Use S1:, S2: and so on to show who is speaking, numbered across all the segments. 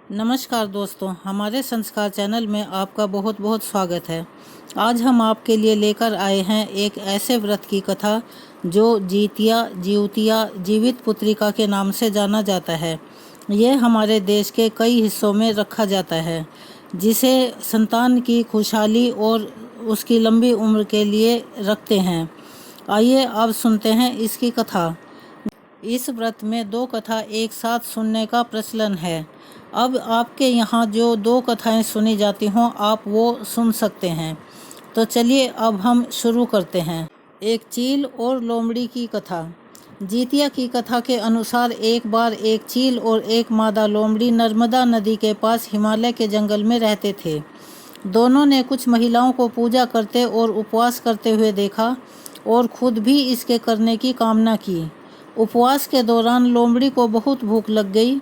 S1: नमस्कार दोस्तों, हमारे संस्कार चैनल में आपका बहुत बहुत स्वागत है। आज हम आपके लिए लेकर आए हैं एक ऐसे व्रत की कथा जो जीवतिया जीवित पुत्रिका के नाम से जाना जाता है। यह हमारे देश के कई हिस्सों में रखा जाता है, जिसे संतान की खुशहाली और उसकी लंबी उम्र के लिए रखते हैं। आइए अब सुनते हैं इसकी कथा। इस व्रत में 2 कथा एक साथ सुनने का प्रचलन है। अब आपके यहाँ जो 2 कथाएं सुनी जाती हों, आप वो सुन सकते हैं। तो चलिए अब हम शुरू करते हैं। एक चील और लोमड़ी की कथा। जीतिया की कथा के अनुसार एक बार एक चील और एक मादा लोमड़ी नर्मदा नदी के पास हिमालय के जंगल में रहते थे। दोनों ने कुछ महिलाओं को पूजा करते और उपवास करते हुए देखा और खुद भी इसके करने की कामना की। उपवास के दौरान लोमड़ी को बहुत भूख लग गई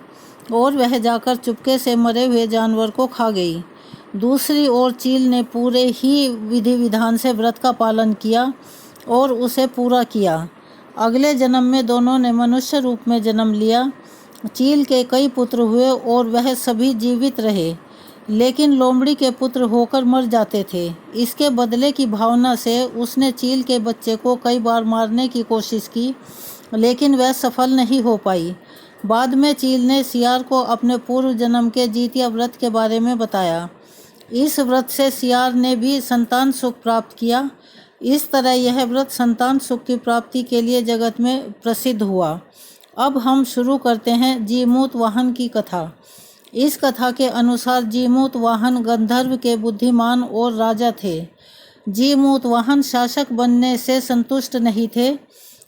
S1: और वह जाकर चुपके से मरे हुए जानवर को खा गई। दूसरी ओर चील ने पूरे ही विधि विधान से व्रत का पालन किया और उसे पूरा किया। अगले जन्म में दोनों ने मनुष्य रूप में जन्म लिया। चील के कई पुत्र हुए और वह सभी जीवित रहे, लेकिन लोमड़ी के पुत्र होकर मर जाते थे। इसके बदले की भावना से उसने चील के बच्चे को कई बार मारने की कोशिश की, लेकिन वह सफल नहीं हो पाई। बाद में चील ने सियार को अपने पूर्व जन्म के जीतिया व्रत के बारे में बताया। इस व्रत से सियार ने भी संतान सुख प्राप्त किया। इस तरह यह व्रत संतान सुख की प्राप्ति के लिए जगत में प्रसिद्ध हुआ। अब हम शुरू करते हैं जीमूत वाहन की कथा। इस कथा के अनुसार जीमूत वाहन गंधर्व के बुद्धिमान और राजा थे। जीमूत वाहन शासक बनने से संतुष्ट नहीं थे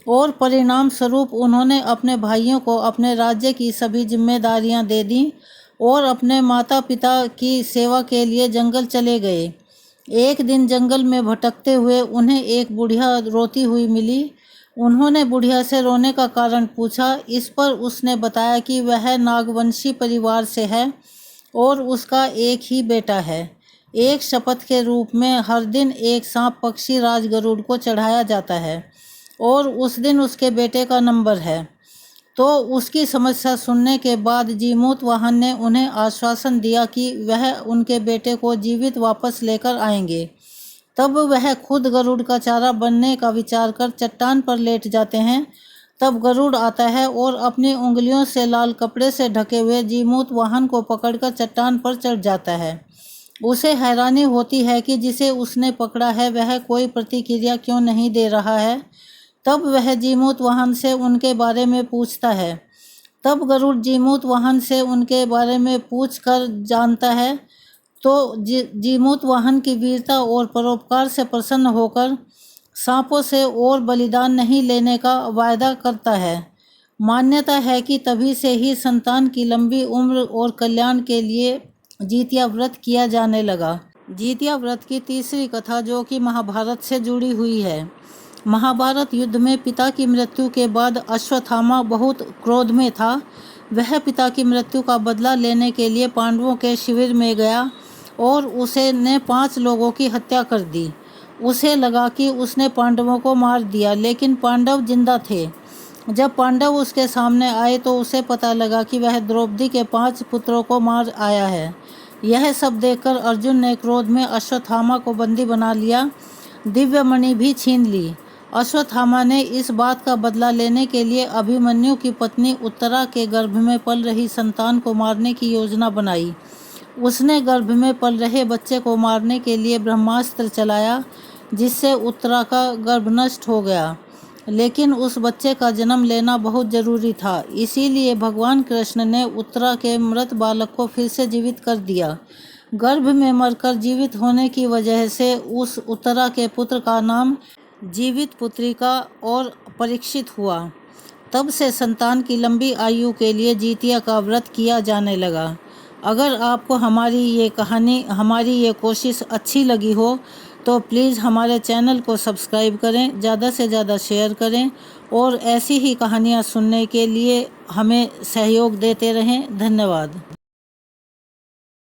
S1: और परिणाम स्वरूप उन्होंने अपने भाइयों को अपने राज्य की सभी जिम्मेदारियां दे दी और अपने माता पिता की सेवा के लिए जंगल चले गए। एक दिन जंगल में भटकते हुए उन्हें एक बुढ़िया रोती हुई मिली। उन्होंने बुढ़िया से रोने का कारण पूछा। इस पर उसने बताया कि वह नागवंशी परिवार से है और उसका एक ही बेटा है। एक शपथ के रूप में हर दिन एक सांप पक्षी राजगरुड़ को चढ़ाया जाता है और उस दिन उसके बेटे का नंबर है। तो उसकी समस्या सुनने के बाद जीमूत वाहन ने उन्हें आश्वासन दिया कि वह उनके बेटे को जीवित वापस लेकर आएंगे। तब वह खुद गरुड़ का चारा बनने का विचार कर चट्टान पर लेट जाते हैं। तब गरुड़ आता है और अपनी उंगलियों से लाल कपड़े से ढके हुए जीमूत वाहन को पकड़कर चट्टान पर चढ़ जाता है। उसे हैरानी होती है कि जिसे उसने पकड़ा है वह कोई प्रतिक्रिया क्यों नहीं दे रहा है। तब वह जीमूत वाहन से उनके बारे में पूछता है। तब गरुड़ जीमूत वाहन से उनके बारे में पूछ कर जानता है तो जीमूत वाहन की वीरता और परोपकार से प्रसन्न होकर सांपों से और बलिदान नहीं लेने का वायदा करता है। मान्यता है कि तभी से ही संतान की लंबी उम्र और कल्याण के लिए जीतिया व्रत किया जाने लगा। जीतिया व्रत की तीसरी कथा, जो कि महाभारत से जुड़ी हुई है। महाभारत युद्ध में पिता की मृत्यु के बाद अश्वत्थामा बहुत क्रोध में था। वह पिता की मृत्यु का बदला लेने के लिए पांडवों के शिविर में गया और उसने 5 लोगों की हत्या कर दी। उसे लगा कि उसने पांडवों को मार दिया, लेकिन पांडव जिंदा थे। जब पांडव उसके सामने आए तो उसे पता लगा कि वह द्रौपदी के 5 पुत्रों को मार आया है। यह सब देखकर अर्जुन ने क्रोध में अश्वत्थामा को बंदी बना लिया। दिव्य मणि भी छीन ली। अश्वत्थामा ने इस बात का बदला लेने के लिए अभिमन्यु की पत्नी उत्तरा के गर्भ में पल रही संतान को मारने की योजना बनाई। उसने गर्भ में पल रहे बच्चे को मारने के लिए ब्रह्मास्त्र चलाया, जिससे उत्तरा का गर्भ नष्ट हो गया। लेकिन उस बच्चे का जन्म लेना बहुत जरूरी था, इसीलिए भगवान कृष्ण ने उत्तरा के मृत बालक को फिर से जीवित कर दिया। गर्भ में मरकर जीवित होने की वजह से उस उत्तरा के पुत्र का नाम जीवित पुत्रिका और परीक्षित हुआ। तब से संतान की लंबी आयु के लिए जीतिया का व्रत किया जाने लगा। अगर आपको हमारी ये कहानी, हमारी ये कोशिश अच्छी लगी हो तो प्लीज़ हमारे चैनल को सब्सक्राइब करें, ज़्यादा से ज़्यादा शेयर करें और ऐसी ही कहानियाँ सुनने के लिए हमें सहयोग देते रहें। धन्यवाद।